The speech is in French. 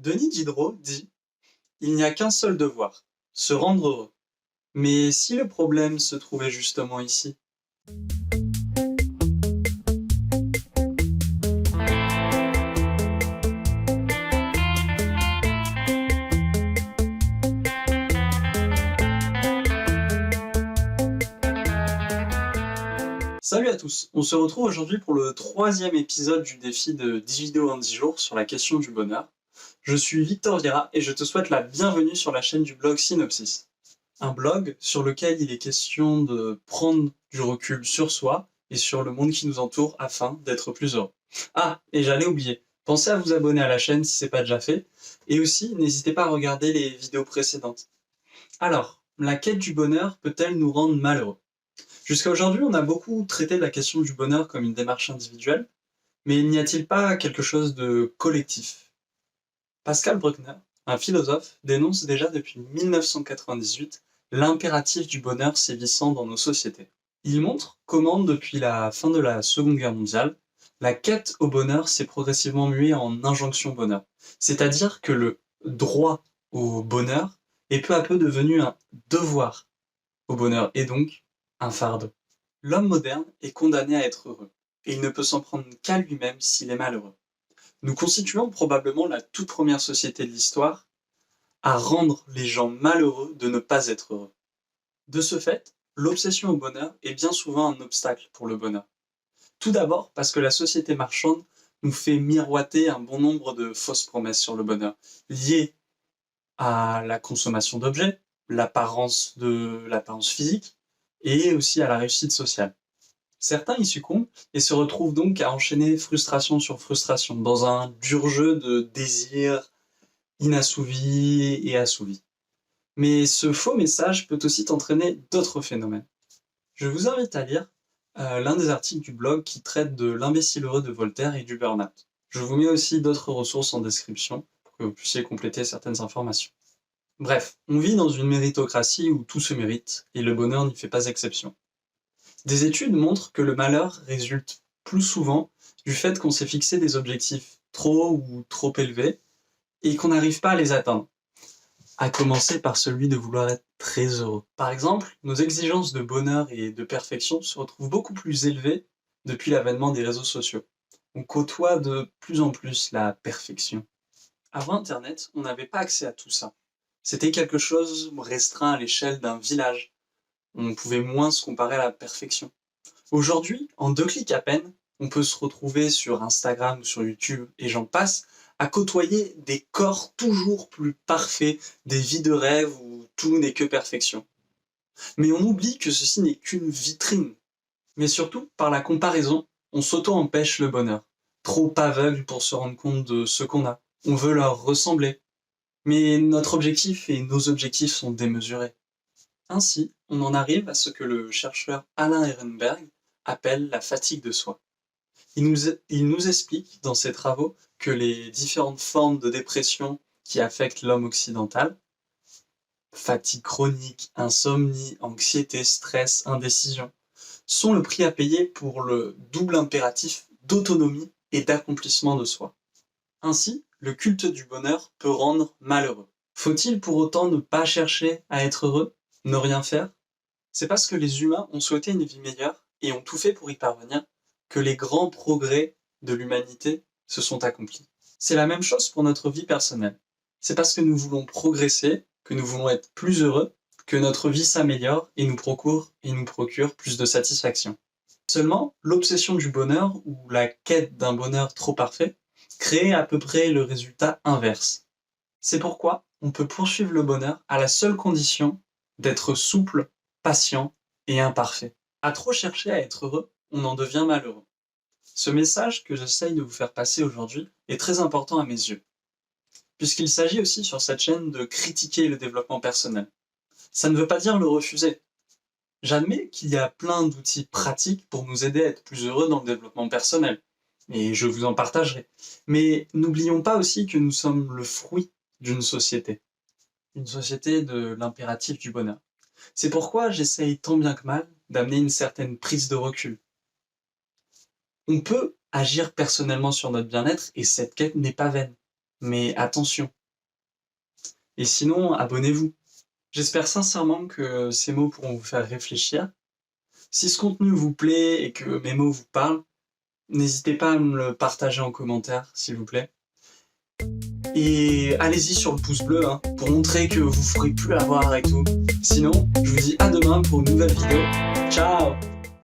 Denis Diderot dit: il n'y a qu'un seul devoir, se rendre heureux. Mais si le problème se trouvait justement ici? Salut à tous, on se retrouve aujourd'hui pour le troisième épisode du défi de 10 vidéos en 10 jours sur la question du bonheur. Je suis Victor Vieira et je te souhaite la bienvenue sur la chaîne du blog Synopsis. Un blog sur lequel il est question de prendre du recul sur soi et sur le monde qui nous entoure afin d'être plus heureux. Ah, et j'allais oublier, pensez à vous abonner à la chaîne si ce n'est pas déjà fait, et aussi n'hésitez pas à regarder les vidéos précédentes. Alors, la quête du bonheur peut-elle nous rendre malheureux? Jusqu'à aujourd'hui, on a beaucoup traité la question du bonheur comme une démarche individuelle, mais n'y a-t-il pas quelque chose de collectif? Pascal Bruckner, un philosophe, dénonce déjà depuis 1998 l'impératif du bonheur sévissant dans nos sociétés. Il montre comment, depuis la fin de la Seconde Guerre mondiale, la quête au bonheur s'est progressivement muée en injonction bonheur, c'est-à-dire que le droit au bonheur est peu à peu devenu un devoir au bonheur et donc un fardeau. L'homme moderne est condamné à être heureux, et il ne peut s'en prendre qu'à lui-même s'il est malheureux. Nous constituons probablement la toute première société de l'histoire à rendre les gens malheureux de ne pas être heureux. De ce fait, l'obsession au bonheur est bien souvent un obstacle pour le bonheur. Tout d'abord parce que la société marchande nous fait miroiter un bon nombre de fausses promesses sur le bonheur, liées à la consommation d'objets, l'apparence physique, et aussi à la réussite sociale. Certains y succombent et se retrouvent donc à enchaîner frustration sur frustration dans un dur jeu de désirs inassouvis et assouvis. Mais ce faux message peut aussi entraîner d'autres phénomènes. Je vous invite à lire l'un des articles du blog qui traite de l'imbécile heureux de Voltaire et du burn-out. Je vous mets aussi d'autres ressources en description pour que vous puissiez compléter certaines informations. Bref, on vit dans une méritocratie où tout se mérite et le bonheur n'y fait pas exception. Des études montrent que le malheur résulte plus souvent du fait qu'on s'est fixé des objectifs trop ou trop élevés et qu'on n'arrive pas à les atteindre, à commencer par celui de vouloir être très heureux. Par exemple, nos exigences de bonheur et de perfection se retrouvent beaucoup plus élevées depuis l'avènement des réseaux sociaux. On côtoie de plus en plus la perfection. Avant Internet, on n'avait pas accès à tout ça. C'était quelque chose restreint à l'échelle d'un village. On pouvait moins se comparer à la perfection. Aujourd'hui, en 2 clics à peine, on peut se retrouver sur Instagram ou sur YouTube, et j'en passe, à côtoyer des corps toujours plus parfaits, des vies de rêve où tout n'est que perfection. Mais on oublie que ceci n'est qu'une vitrine. Mais surtout, par la comparaison, on s'auto-empêche le bonheur. Trop aveugle pour se rendre compte de ce qu'on a. On veut leur ressembler. Mais notre objectif et nos objectifs sont démesurés. Ainsi, on en arrive à ce que le chercheur Alain Ehrenberg appelle la fatigue de soi. Il nous explique dans ses travaux que les différentes formes de dépression qui affectent l'homme occidental, fatigue chronique, insomnie, anxiété, stress, indécision, sont le prix à payer pour le double impératif d'autonomie et d'accomplissement de soi. Ainsi, le culte du bonheur peut rendre malheureux. Faut-il pour autant ne pas chercher à être heureux, ne rien faire? C'est parce que les humains ont souhaité une vie meilleure et ont tout fait pour y parvenir que les grands progrès de l'humanité se sont accomplis. C'est la même chose pour notre vie personnelle. C'est parce que nous voulons progresser, que nous voulons être plus heureux, que notre vie s'améliore et nous procure plus de satisfaction. Seulement, l'obsession du bonheur ou la quête d'un bonheur trop parfait crée à peu près le résultat inverse. C'est pourquoi on peut poursuivre le bonheur à la seule condition d'être souple, patient et imparfait. À trop chercher à être heureux, on en devient malheureux. Ce message que j'essaye de vous faire passer aujourd'hui est très important à mes yeux, puisqu'il s'agit aussi sur cette chaîne de critiquer le développement personnel. Ça ne veut pas dire le refuser. J'admets qu'il y a plein d'outils pratiques pour nous aider à être plus heureux dans le développement personnel, et je vous en partagerai. Mais n'oublions pas aussi que nous sommes le fruit d'une société de l'impératif du bonheur. C'est pourquoi j'essaye tant bien que mal d'amener une certaine prise de recul. On peut agir personnellement sur notre bien-être et cette quête n'est pas vaine. Mais attention. Et sinon, abonnez-vous. J'espère sincèrement que ces mots pourront vous faire réfléchir. Si ce contenu vous plaît et que mes mots vous parlent, n'hésitez pas à me le partager en commentaire, s'il vous plaît. Et allez-y sur le pouce bleu pour montrer que vous ne ferez plus avoir et tout. Sinon, je vous dis à demain pour une nouvelle vidéo. Ciao!